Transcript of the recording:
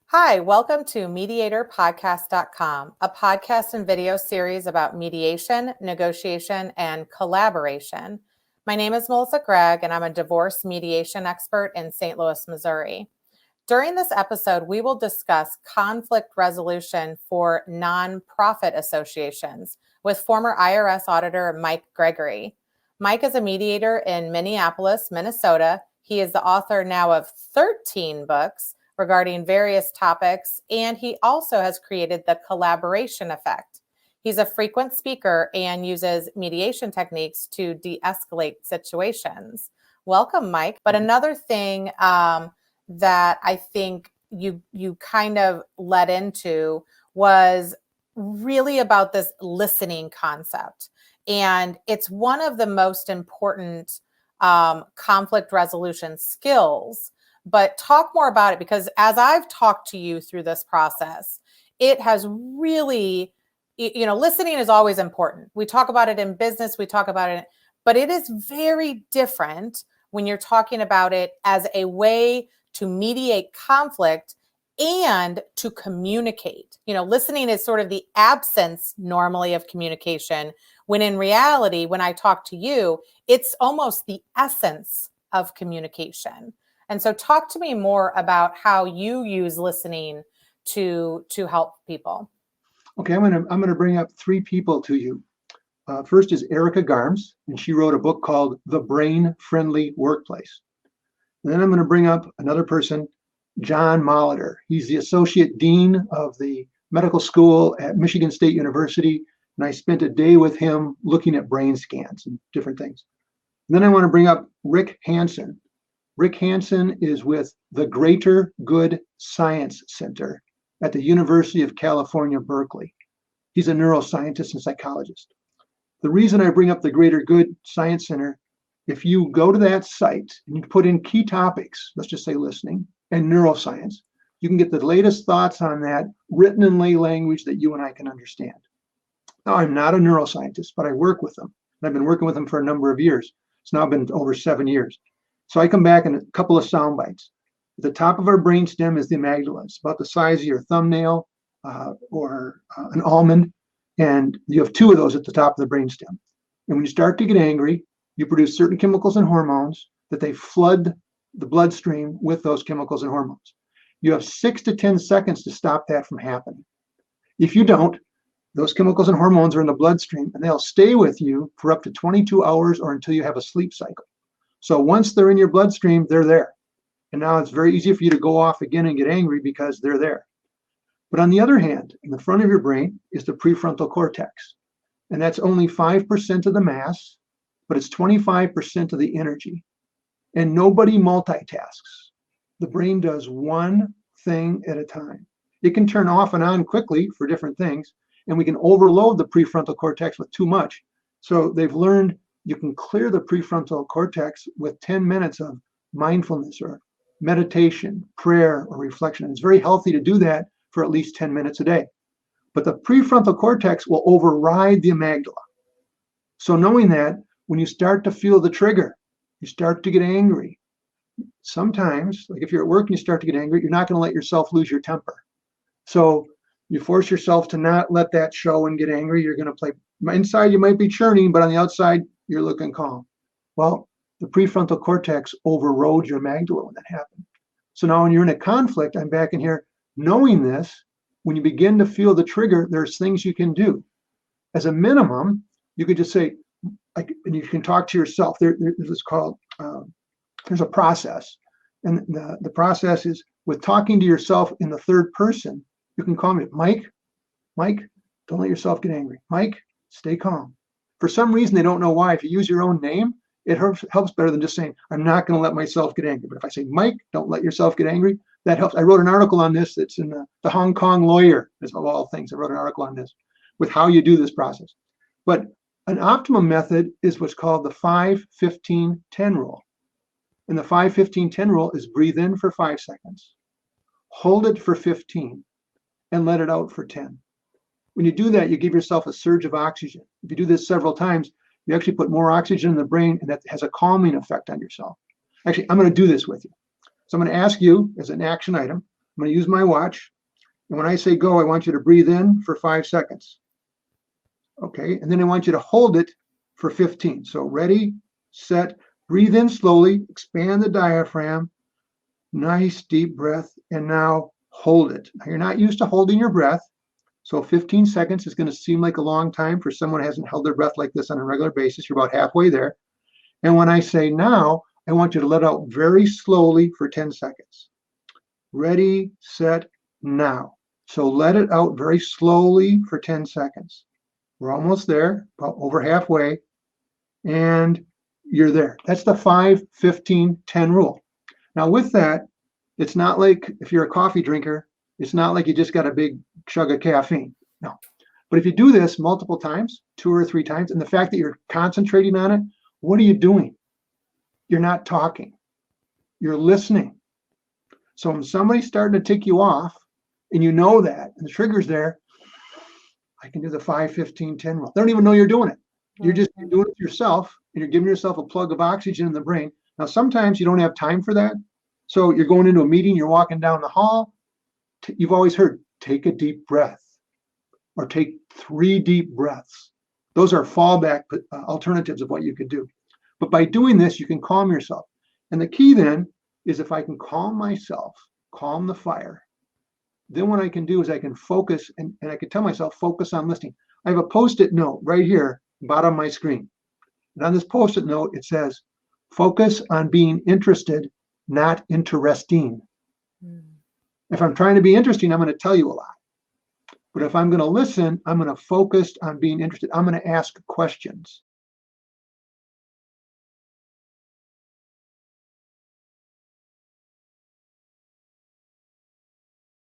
Hi, welcome to MediatorPodcast.com, a podcast and video series about mediation, negotiation, and collaboration. My name is Melissa Gragg, and I'm a divorce mediation expert in St. Louis, Missouri. During this episode, we will discuss conflict resolution for nonprofit associations with former IRS auditor Mike Gregory. Mike is a mediator in Minneapolis, Minnesota. He is the author now of 13 books regarding various topics, and he also has created the collaboration effect. He's a frequent speaker and uses mediation techniques to de-escalate situations. Welcome, Mike. But another thing that I think you kind of led into was really about this listening concept. And it's one of the most important conflict resolution skills. But talk more about it, because as I've talked to you through this process, it has really, listening is always important. We talk about it in business, we talk about it, but it is very different when you're talking about it as a way to mediate conflict and to communicate. Listening is sort of the absence normally of communication, when in reality, when I talk to you, it's almost the essence of communication. And so talk to me more about how you use listening to help people. Okay, I'm gonna bring up three people to you. First is Erica Garms, and she wrote a book called The Brain-Friendly Workplace. And then I'm gonna bring up another person, John Molitor. He's the Associate Dean of the Medical School at Michigan State University, and I spent a day with him looking at brain scans and different things. And then I wanna bring up Rick Hansen. Rick Hansen is with the Greater Good Science Center at the University of California, Berkeley. He's a neuroscientist and psychologist. The reason I bring up the Greater Good Science Center, if you go to that site and you put in key topics, let's just say listening and neuroscience, you can get the latest thoughts on that written in lay language that you and I can understand. Now, I'm not a neuroscientist, but I work with them. And I've been working with them for a number of years. It's now been over 7 years. So I come back in a couple of sound bites. At the top of our brainstem is the amygdala. It's about the size of your thumbnail or an almond. And you have two of those at the top of the brainstem. And when you start to get angry, you produce certain chemicals and hormones that they flood the bloodstream with those chemicals and hormones. You have 6 to 10 seconds to stop that from happening. If you don't, those chemicals and hormones are in the bloodstream, and they'll stay with you for up to 22 hours or until you have a sleep cycle. So once they're in your bloodstream, they're there. And now it's very easy for you to go off again and get angry because they're there. But on the other hand, in the front of your brain is the prefrontal cortex. And that's only 5% of the mass, but it's 25% of the energy. And nobody multitasks. The brain does one thing at a time. It can turn off and on quickly for different things, and we can overload the prefrontal cortex with too much. So they've learned you can clear the prefrontal cortex with 10 minutes of mindfulness or meditation, prayer, or reflection. It's very healthy to do that for at least 10 minutes a day. But the prefrontal cortex will override the amygdala. So knowing that, when you start to feel the trigger, you start to get angry. Sometimes, like if you're at work and you start to get angry, you're not going to let yourself lose your temper. So you force yourself to not let that show and get angry. You're going to play. Inside, you might be churning, but on the outside, you're looking calm. Well, the prefrontal cortex overrode your amygdala when that happened. So now when you're in a conflict, I'm back in here knowing this. When you begin to feel the trigger, there's things you can do. As a minimum, you could just say, and you can talk to yourself. There's a process. And the process is with talking to yourself in the third person. You can call me, Mike, don't let yourself get angry. Mike, stay calm. For some reason, they don't know why. If you use your own name, it helps better than just saying, I'm not going to let myself get angry. But if I say, Mike, don't let yourself get angry, that helps. I wrote an article on this that's in the Hong Kong Lawyer, of all things. I wrote an article on this with how you do this process. But an optimum method is what's called the 5-15-10 rule. And the 5-15-10 rule is breathe in for 5 seconds, hold it for 15, and let it out for 10. When you do that, you give yourself a surge of oxygen. If you do this several times, you actually put more oxygen in the brain, and that has a calming effect on yourself. Actually, I'm going to do this with you. So I'm going to ask you as an action item. I'm going to use my watch. And when I say go, I want you to breathe in for 5 seconds. Okay. And then I want you to hold it for 15. So ready, set, breathe in slowly, expand the diaphragm. Nice deep breath. And now hold it. Now, you're not used to holding your breath. So 15 seconds is going to seem like a long time for someone who hasn't held their breath like this on a regular basis. You're about halfway there. And when I say now, I want you to let out very slowly for 10 seconds. Ready, set, now. So let it out very slowly for 10 seconds. We're almost there, about over halfway, and you're there. That's the 5, 15, 10 rule. Now with that, it's not like if you're a coffee drinker, it's not like you just got a big chug of caffeine. No. But if you do this multiple times, 2 or 3 times, and the fact that you're concentrating on it, what are you doing? You're not talking. You're listening. So when somebody's starting to tick you off, and you know that, and the trigger's there, I can do the 5, 15, 10 rule. They don't even know you're doing it. You're doing it yourself, and you're giving yourself a plug of oxygen in the brain. Now, sometimes you don't have time for that. So you're going into a meeting, you're walking down the hall. You've always heard, take a deep breath, or take 3 deep breaths. Those are fallback alternatives of what you could do. But by doing this, you can calm yourself. And the key then is if I can calm myself, calm the fire, then what I can do is I can focus, and I can tell myself, focus on listening. I have a Post-it note right here, bottom of my screen. And on this Post-it note, it says, focus on being interested, not interesting. If I'm trying to be interesting, I'm going to tell you a lot. But if I'm going to listen, I'm going to focus on being interested. I'm going to ask questions.